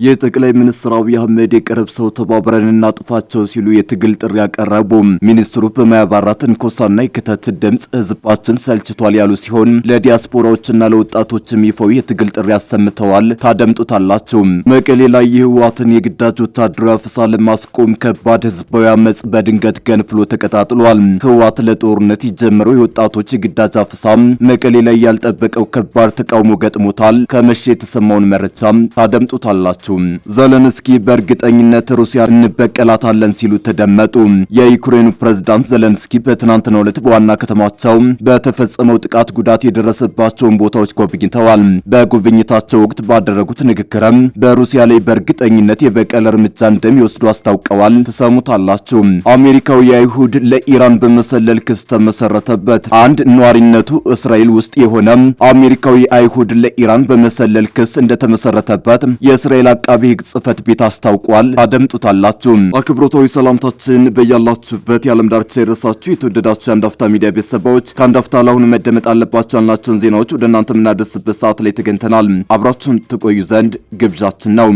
የጠቅላይ ሚኒስትር አብይ አህመድ የቅርብ ሰው ተባብረን እናጥፋቸው ሲሉ የትግል ጥሪ ያቀረቡ ሚኒስትሩ በማያባራ ትንኮሳና የክተት ድምጽ ህዝባችን ሰልችቷል ያሉ ሲሆን ለዲያስፖራዎችና ለወጣቶችም ይፋዊ የትግል ጥሪ አሰምተዋል። ታደምጡታላችሁ። መቀሌ ላይ የህወሓትን የግዳጅ ወታደራዊ አፈሳ ለማስቆም ከባድ ህዝባዊ አመጽ በድንገት ገንፍሎ ተቀጣጥሏል። ህወሓት ለጦርነት የጀመረው የወጣቶች የግዳጅ አፈሳ መቀሌ ላይ ያልጠበቀው ከባድ ተቃውሞ ገጥሞታል። ከመሸ የተሰማውን መረጃ ታደምጡታላችሁ። ዘለንስኪ በእርግጠኝነት ሩሲያን እንበቀላታለን ሲሉ ተደመጡ። የዩክሬኑ ፕሬዝዳንት ዘለንስኪ በትናንትናው ዕለት በዋና ከተማቸው በተፈጸመው ጥቃት ጉዳት የደረሰባቸውን ቦታዎች ጎብኝተዋል። በጉብኝታቸው ወቅት ባደረጉት ንግግርም በሩሲያ ላይ በእርግጠኝነት የበቀል እርምጃ እንደሚወስዱ አስታውቀዋል። ትሰሙታላችሁ። አሜሪካዊ አይሁድ ለኢራን በመሰለል ክስ ተመሰረተበት። አንድ ኗሪነቱ እስራኤል ውስጥ የሆነ አሜሪካዊ አይሁድ ለኢራን በመሰለል ክስ እንደተመሰረተበት የእስራኤል አቃቤ ሕግ ጽሕፈት ቤት አስታውቋል። አደምጡታላችሁ። አክብሮታዊ ሰላምታችን በያላችሁበት የዓለም ዳርቻ ይድረሳችሁ። የተወደዳችሁ የአንድ አፍታ ሚዲያ ቤተሰቦች ከአንድ አፍታ ለአሁኑ መደመጥ አለባቸው ያልናቸውን ዜናዎች ወደ እናንተ የምናደርስበት ሰዓት ላይ ተገኝተናል። አብራችሁን ትቆዩ ዘንድ ግብዣችን ነው።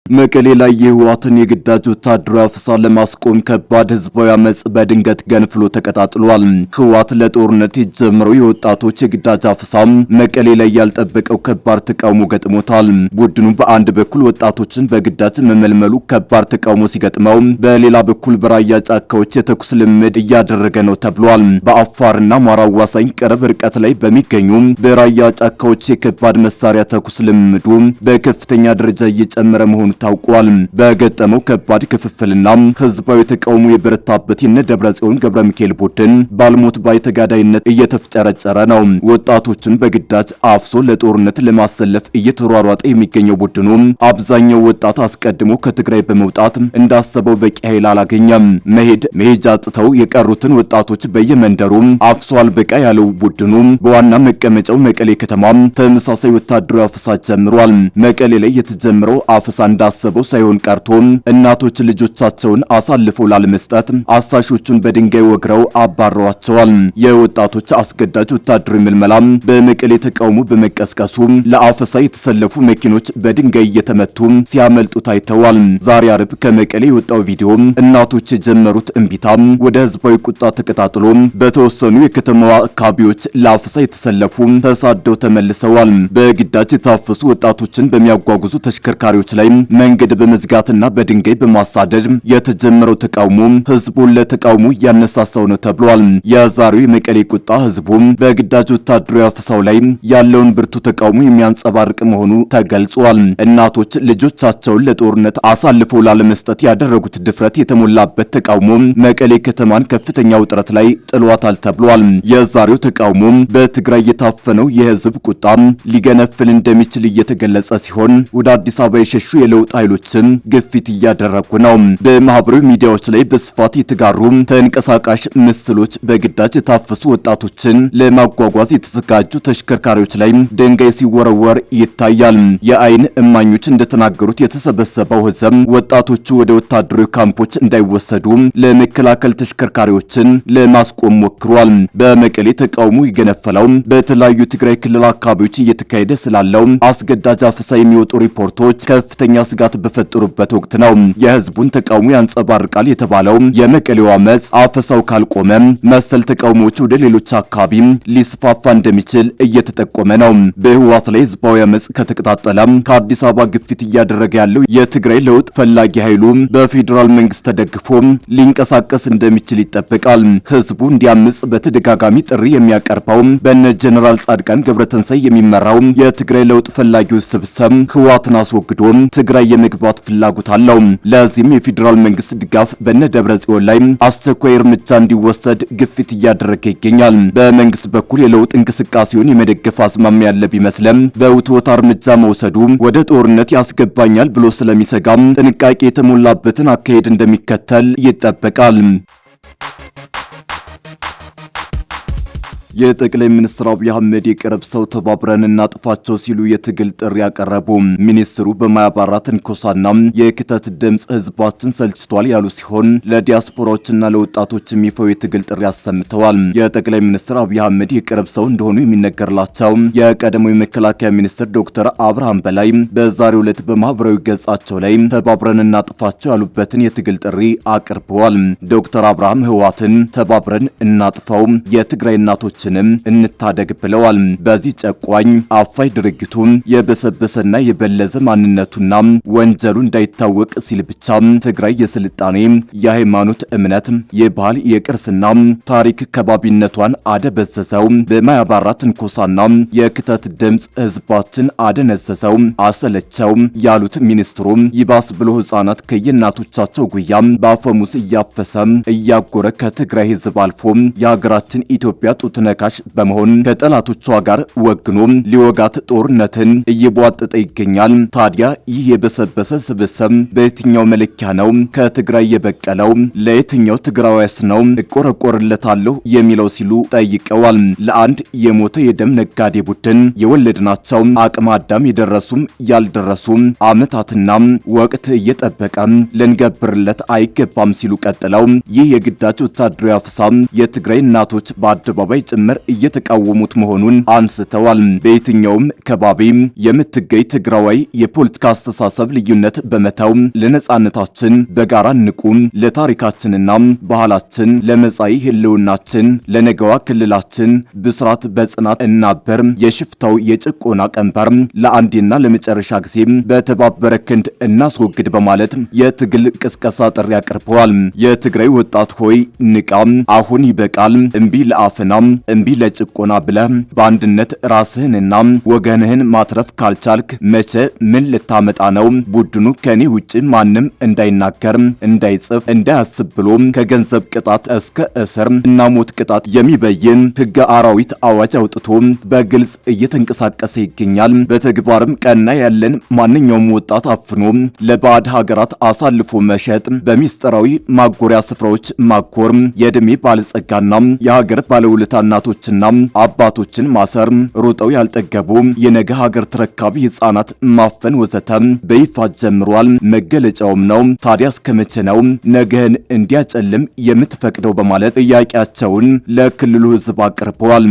መቀሌ ላይ የህወሓትን የግዳጅ ወታደራዊ አፈሳ ለማስቆም ከባድ ህዝባዊ አመጽ በድንገት ገንፍሎ ተቀጣጥሏል። ህወሓት ለጦርነት የጀመረው የወጣቶች የግዳጅ አፈሳ መቀሌ ላይ ያልጠበቀው ከባድ ተቃውሞ ገጥሞታል። ቡድኑ በአንድ በኩል ወጣቶችን በግዳጅ መመልመሉ ከባድ ተቃውሞ ሲገጥመው፣ በሌላ በኩል በራያ ጫካዎች የተኩስ ልምምድ እያደረገ ነው ተብሏል። በአፋርና አማራ አዋሳኝ ቅርብ ርቀት ላይ በሚገኙ በራያ ጫካዎች የከባድ መሳሪያ ተኩስ ልምምዱ በከፍተኛ ደረጃ እየጨመረ መሆኑ ታውቋል። በገጠመው ከባድ ክፍፍልና ህዝባዊ ተቃውሞ የበረታበት የነ ደብረጽዮን ገብረ ሚካኤል ቡድን ባልሞት ባይ ተጋዳይነት እየተፍጨረጨረ ነው። ወጣቶችን በግዳጅ አፍሶ ለጦርነት ለማሰለፍ እየተሯሯጠ የሚገኘው ቡድኑ አብዛኛው ወጣት አስቀድሞ ከትግራይ በመውጣት እንዳሰበው በቂ ኃይል አላገኘም። መሄጃ አጥተው የቀሩትን ወጣቶች በየመንደሩ አፍሶ አልበቃ ያለው ቡድኑ በዋና መቀመጫው መቀሌ ከተማ ተመሳሳይ ወታደራዊ አፈሳ ጀምሯል። መቀሌ ላይ የተጀመረው አፈሳ እንዳሰበው ሳይሆን ቀርቶ እናቶች ልጆቻቸውን አሳልፈው ላለመስጠት አሳሾቹን በድንጋይ ወግረው አባረዋቸዋል። የወጣቶች አስገዳጅ ወታደራዊ ምልመላ በመቀሌ ተቃውሞ በመቀስቀሱ ለአፈሳ የተሰለፉ መኪኖች በድንጋይ እየተመቱ ሲያመልጡ ታይተዋል። ዛሬ አርብ ከመቀሌ የወጣው ቪዲዮ እናቶች የጀመሩት እንቢታ ወደ ህዝባዊ ቁጣ ተቀጣጥሎ በተወሰኑ የከተማዋ አካባቢዎች ለአፈሳ የተሰለፉ ተሳደው ተመልሰዋል። በግዳጅ የታፈሱ ወጣቶችን በሚያጓጉዙ ተሽከርካሪዎች ላይ መንገድ በመዝጋትና በድንጋይ በማሳደድ የተጀመረው ተቃውሞ ህዝቡን ለተቃውሞ እያነሳሳው ነው ተብሏል። የዛሬው የመቀሌ ቁጣ ህዝቡ በግዳጅ ወታደራዊ አፈሳው ላይ ያለውን ብርቱ ተቃውሞ የሚያንጸባርቅ መሆኑ ተገልጿል። እናቶች ልጆቻቸውን ለጦርነት አሳልፈው ላለመስጠት ያደረጉት ድፍረት የተሞላበት ተቃውሞ መቀሌ ከተማን ከፍተኛ ውጥረት ላይ ጥሏታል ተብሏል። የዛሬው ተቃውሞ በትግራይ የታፈነው የህዝብ ቁጣ ሊገነፍል እንደሚችል እየተገለጸ ሲሆን ወደ አዲስ አበባ የሸሹ የለውጥ ኃይሎችን ግፊት እያደረጉ ነው። በማህበራዊ ሚዲያዎች ላይ በስፋት የተጋሩ ተንቀሳቃሽ ምስሎች በግዳጅ የታፈሱ ወጣቶችን ለማጓጓዝ የተዘጋጁ ተሽከርካሪዎች ላይ ድንጋይ ሲወረወር ይታያል። የአይን እማኞች እንደተናገሩት የተሰበሰበው ህዝብ ወጣቶቹ ወደ ወታደራዊ ካምፖች እንዳይወሰዱ ለመከላከል ተሽከርካሪዎችን ለማስቆም ሞክሯል። በመቀሌ ተቃውሞ የገነፈለው በተለያዩ ትግራይ ክልል አካባቢዎች እየተካሄደ ስላለው አስገዳጅ አፈሳ የሚወጡ ሪፖርቶች ከፍተኛ ስጋት በፈጠሩበት ወቅት ነው። የህዝቡን ተቃውሞ ያንጸባርቃል የተባለው የመቀሌው አመጽ አፈሳው ካልቆመ መሰል ተቃውሞዎች ወደ ሌሎች አካባቢ ሊስፋፋ እንደሚችል እየተጠቆመ ነው። በህወሓት ላይ ህዝባዊ አመጽ ከተቀጣጠለ ከአዲስ አበባ ግፊት እያደረገ ያለው የትግራይ ለውጥ ፈላጊ ኃይሉ በፌዴራል መንግስት ተደግፎ ሊንቀሳቀስ እንደሚችል ይጠበቃል። ህዝቡ እንዲያምጽ በተደጋጋሚ ጥሪ የሚያቀርበው በነ ጀነራል ጻድቃን ገብረተንሳይ የሚመራው የትግራይ ለውጥ ፈላጊዎች ስብስብ ህወሓትን አስወግዶ ትግራይ የመግባት ፍላጎት አለው። ለዚህም የፌዴራል መንግስት ድጋፍ በነ ደብረጽዮን ላይ አስቸኳይ እርምጃ እንዲወሰድ ግፊት እያደረገ ይገኛል። በመንግስት በኩል የለውጥ እንቅስቃሴውን የመደገፍ አዝማሚያ ያለ ቢመስልም በውትወታ እርምጃ መውሰዱ ወደ ጦርነት ያስገባኛል ብሎ ስለሚሰጋም ጥንቃቄ የተሞላበትን አካሄድ እንደሚከተል ይጠበቃል። የጠቅላይ ሚኒስትር አብይ አህመድ የቅርብ ሰው ተባብረን እናጥፋቸው ሲሉ የትግል ጥሪ ያቀረቡ ሚኒስትሩ በማያባራ ትንኮሳና የክተት ድምፅ ህዝባችን ሰልችቷል ያሉ ሲሆን ለዲያስፖራዎችና ለወጣቶች ይፋዊ የትግል ጥሪ አሰምተዋል። የጠቅላይ ሚኒስትር አብይ አህመድ የቅርብ ሰው እንደሆኑ የሚነገርላቸው የቀድሞው የመከላከያ ሚኒስትር ዶክተር አብርሃም በላይ በዛሬው ዕለት በማህበራዊ ገጻቸው ላይ ተባብረን እናጥፋቸው ያሉበትን የትግል ጥሪ አቅርበዋል። ዶክተር አብርሃም ህወሓትን ተባብረን እናጥፋው የትግራይ እናቶች እንታደግ ብለዋል። በዚህ ጨቋኝ አፋይ ድርጊቱ የበሰበሰና የበለዘ ማንነቱና ወንጀሉ እንዳይታወቅ ሲል ብቻ ትግራይ የስልጣኔ የሃይማኖት እምነት የባህል የቅርስና ታሪክ ከባቢነቷን አደበዘዘው በማያባራ ትንኮሳና የክተት ድምፅ ህዝባችን አደነዘዘው አሰለቸው ያሉት ሚኒስትሩ ይባስ ብሎ ህፃናት ከየእናቶቻቸው ጉያ በአፈሙስ እያፈሰ እያጎረ ከትግራይ ህዝብ አልፎ የሀገራችን ኢትዮጵያ ጡት ነካሽ በመሆን ከጠላቶቿ ጋር ወግኖ ሊወጋት ጦርነትን እየቧጠጠ ይገኛል። ታዲያ ይህ የበሰበሰ ስብስብ በየትኛው መለኪያ ነው ከትግራይ የበቀለው? ለየትኛው ትግራዋይስ ነው እቆረቆርለታለሁ የሚለው ሲሉ ጠይቀዋል። ለአንድ የሞተ የደም ነጋዴ ቡድን የወለድናቸው አቅመ አዳም የደረሱም ያልደረሱም ዓመታትና ወቅት እየጠበቀ ልንገብርለት አይገባም ሲሉ ቀጥለው ይህ የግዳጅ ወታደራዊ አፍሳ የትግራይ እናቶች በአደባባይ ጭምር እየተቃወሙት መሆኑን አንስተዋል። በየትኛውም ከባቢ የምትገኝ ትግራዋይ የፖለቲካ አስተሳሰብ ልዩነት በመተው ለነጻነታችን በጋራ ንቁም፣ ለታሪካችንና ባህላችን፣ ለመጻኢ ህልውናችን፣ ለነገዋ ክልላችን ብስራት በጽናት እናበር፣ የሽፍታው የጭቆና ቀንበር ለአንዴና ለመጨረሻ ጊዜ በተባበረ ክንድ እናስወግድ በማለት የትግል ቅስቀሳ ጥሪ አቅርበዋል። የትግራይ ወጣት ሆይ ንቃ፣ አሁን ይበቃል፣ እምቢ ለአፈና እምቢ ለጭቆና ብለህ በአንድነት ራስህንና ወገንህን ማትረፍ ካልቻልክ መቼ ምን ልታመጣ ነው? ቡድኑ ከኔ ውጭ ማንም እንዳይናገር፣ እንዳይጽፍ፣ እንዳያስብ ብሎ ከገንዘብ ቅጣት እስከ እስር እና ሞት ቅጣት የሚበይን ህገ አራዊት አዋጅ አውጥቶ በግልጽ እየተንቀሳቀሰ ይገኛል። በተግባርም ቀና ያለን ማንኛውም ወጣት አፍኖ ለባዕድ ሀገራት አሳልፎ መሸጥ፣ በሚስጥራዊ ማጎሪያ ስፍራዎች ማኮር፣ የዕድሜ ባለጸጋና የሀገር ባለውለታ እናቶችና አባቶችን ማሰር፣ ሮጠው ያልጠገቡ የነገ ሀገር ተረካቢ ህፃናት ማፈን ወዘተ በይፋ ጀምሯል። መገለጫውም ነው። ታዲያ እስከመቼ ነው ነገህን እንዲያጨልም የምትፈቅደው? በማለት ጥያቄያቸውን ለክልሉ ህዝብ አቅርበዋል።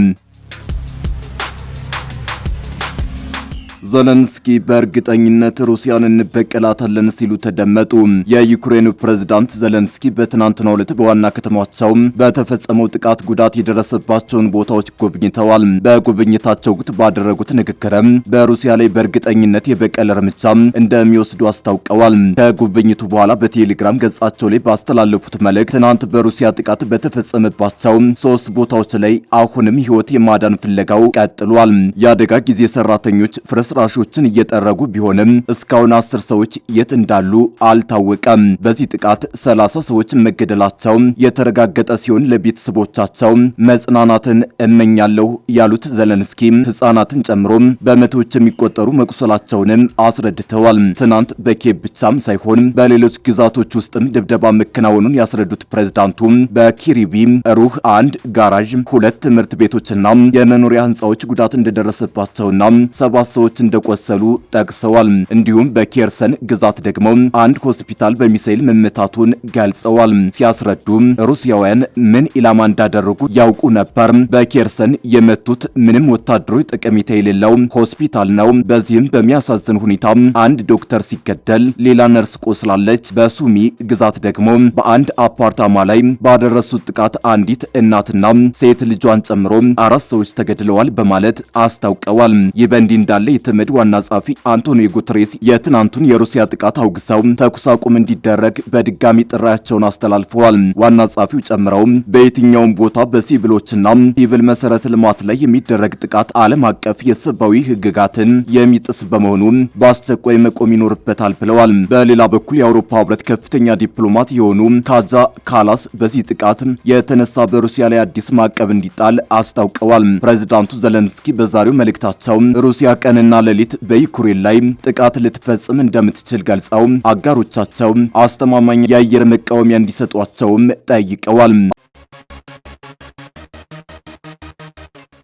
ዘለንስኪ በእርግጠኝነት ሩሲያን እንበቀላታለን ሲሉ ተደመጡ። የዩክሬኑ ፕሬዝዳንት ዘለንስኪ በትናንትናው ዕለት በዋና ከተማቸው በተፈጸመው ጥቃት ጉዳት የደረሰባቸውን ቦታዎች ጎብኝተዋል። በጉብኝታቸው ወቅት ባደረጉት ንግግርም በሩሲያ ላይ በእርግጠኝነት የበቀል እርምጃ እንደሚወስዱ አስታውቀዋል። ከጉብኝቱ በኋላ በቴሌግራም ገጻቸው ላይ ባስተላለፉት መልእክት ትናንት በሩሲያ ጥቃት በተፈጸመባቸው 3 ቦታዎች ላይ አሁንም ህይወት የማዳን ፍለጋው ቀጥሏል። የአደጋ ጊዜ ሰራተኞች ፍርስራሾችን እየጠረጉ ቢሆንም እስካሁን 10 ሰዎች የት እንዳሉ አልታወቀም። በዚህ ጥቃት 30 ሰዎች መገደላቸው የተረጋገጠ ሲሆን ለቤተሰቦቻቸው መጽናናትን እመኛለሁ ያሉት ዘለንስኪ ህፃናትን ጨምሮ በመቶዎች የሚቆጠሩ መቁሰላቸውንም አስረድተዋል። ትናንት በኪየቭ ብቻም ሳይሆን በሌሎች ግዛቶች ውስጥም ድብደባ መከናወኑን ያስረዱት ፕሬዝዳንቱ በኪሪቪ ሩህ 1 ጋራዥ፣ 2 ትምህርት ቤቶችና የመኖሪያ ህንፃዎች ጉዳት እንደደረሰባቸውና 7 ሰዎች እንደቆሰሉ ጠቅሰዋል። እንዲሁም በኬርሰን ግዛት ደግሞ አንድ ሆስፒታል በሚሳኤል መመታቱን ገልጸዋል። ሲያስረዱ ሩሲያውያን ምን ኢላማ እንዳደረጉ ያውቁ ነበር። በኬርሰን የመቱት ምንም ወታደራዊ ጠቀሜታ የሌለው ሆስፒታል ነው። በዚህም በሚያሳዝን ሁኔታ አንድ ዶክተር ሲገደል ሌላ ነርስ ቆስላለች። በሱሚ ግዛት ደግሞ በአንድ አፓርታማ ላይ ባደረሱት ጥቃት አንዲት እናትና ሴት ልጇን ጨምሮ 4 ሰዎች ተገድለዋል በማለት አስታውቀዋል። ይህ በእንዲህ እንዳለ የተመድ ዋና ጸሐፊ አንቶኒዮ ጉተሬስ የትናንቱን የሩሲያ ጥቃት አውግዘው ተኩስ አቁም እንዲደረግ በድጋሚ ጥሪያቸውን አስተላልፈዋል። ዋና ጸሐፊው ጨምረው በየትኛውም ቦታ በሲቪሎችና ሲቪል መሰረተ ልማት ላይ የሚደረግ ጥቃት ዓለም አቀፍ የሰብአዊ ሕግጋትን የሚጥስ በመሆኑ በአስቸኳይ መቆም ይኖርበታል ብለዋል። በሌላ በኩል የአውሮፓ ህብረት ከፍተኛ ዲፕሎማት የሆኑ ካጃ ካላስ በዚህ ጥቃት የተነሳ በሩሲያ ላይ አዲስ ማዕቀብ እንዲጣል አስታውቀዋል። ፕሬዝዳንቱ ዘለንስኪ በዛሬው መልእክታቸው ሩሲያ ቀንና ሌሊት በዩክሬን ላይ ጥቃት ልትፈጽም እንደምትችል ገልጸው አጋሮቻቸው አስተማማኝ የአየር መቃወሚያ እንዲሰጧቸውም ጠይቀዋል።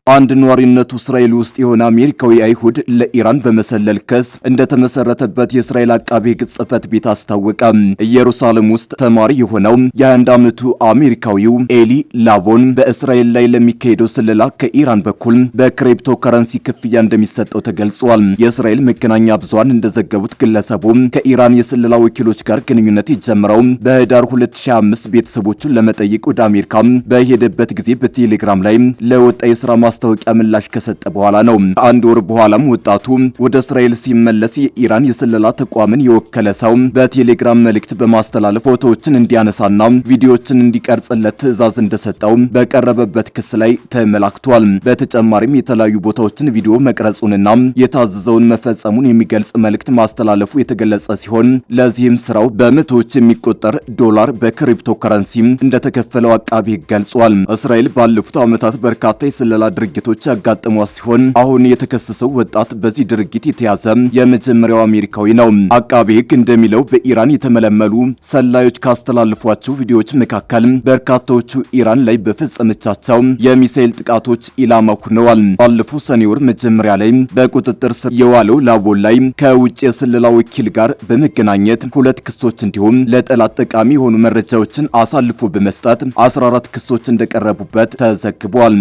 አንድ ነዋሪነቱ እስራኤል ውስጥ የሆነ አሜሪካዊ አይሁድ ለኢራን በመሰለል ክስ እንደተመሰረተበት የእስራኤል አቃቤ ሕግ ጽሕፈት ቤት አስታወቀ። ኢየሩሳሌም ውስጥ ተማሪ የሆነው የ21 ዓመቱ አሜሪካዊው ኤሊ ላቦን በእስራኤል ላይ ለሚካሄደው ስለላ ከኢራን በኩል በክሪፕቶ ከረንሲ ክፍያ እንደሚሰጠው ተገልጿል። የእስራኤል መገናኛ ብዙሃን እንደዘገቡት ግለሰቡ ከኢራን የስለላ ወኪሎች ጋር ግንኙነት የጀመረው በህዳር 2025 ቤተሰቦቹን ለመጠየቅ ወደ አሜሪካ በሄደበት ጊዜ በቴሌግራም ላይ ለወጣ የስራ ማስታወቂያ ምላሽ ከሰጠ በኋላ ነው። ከአንድ ወር በኋላም ወጣቱ ወደ እስራኤል ሲመለስ የኢራን የስለላ ተቋምን የወከለ ሰው በቴሌግራም መልእክት በማስተላለፍ ፎቶዎችን እንዲያነሳና ቪዲዮዎችን እንዲቀርጽለት ትዕዛዝ እንደሰጠው በቀረበበት ክስ ላይ ተመላክቷል። በተጨማሪም የተለያዩ ቦታዎችን ቪዲዮ መቅረጹንና የታዘዘውን መፈጸሙን የሚገልጽ መልእክት ማስተላለፉ የተገለጸ ሲሆን ለዚህም ስራው በመቶዎች የሚቆጠር ዶላር በክሪፕቶ ከረንሲ እንደተከፈለው አቃቢ ሕግ ገልጿል። እስራኤል ባለፉት ዓመታት በርካታ የስለላ ድርጊቶች ያጋጠሟት ሲሆን አሁን የተከሰሰው ወጣት በዚህ ድርጊት የተያዘ የመጀመሪያው አሜሪካዊ ነው። አቃቢ ሕግ እንደሚለው በኢራን የተመለመሉ ሰላዮች ካስተላለፏቸው ቪዲዮዎች መካከል በርካታዎቹ ኢራን ላይ በፈጸመቻቸው የሚሳኤል ጥቃቶች ኢላማ ሆነዋል። ባለፈው ሰኔ ወር መጀመሪያ ላይ በቁጥጥር ስር የዋለው ላቦን ላይ ከውጭ የስለላ ወኪል ጋር በመገናኘት 2 ክሶች እንዲሁም ለጠላት ጠቃሚ የሆኑ መረጃዎችን አሳልፎ በመስጠት 14 ክሶች እንደቀረቡበት ተዘግቧል።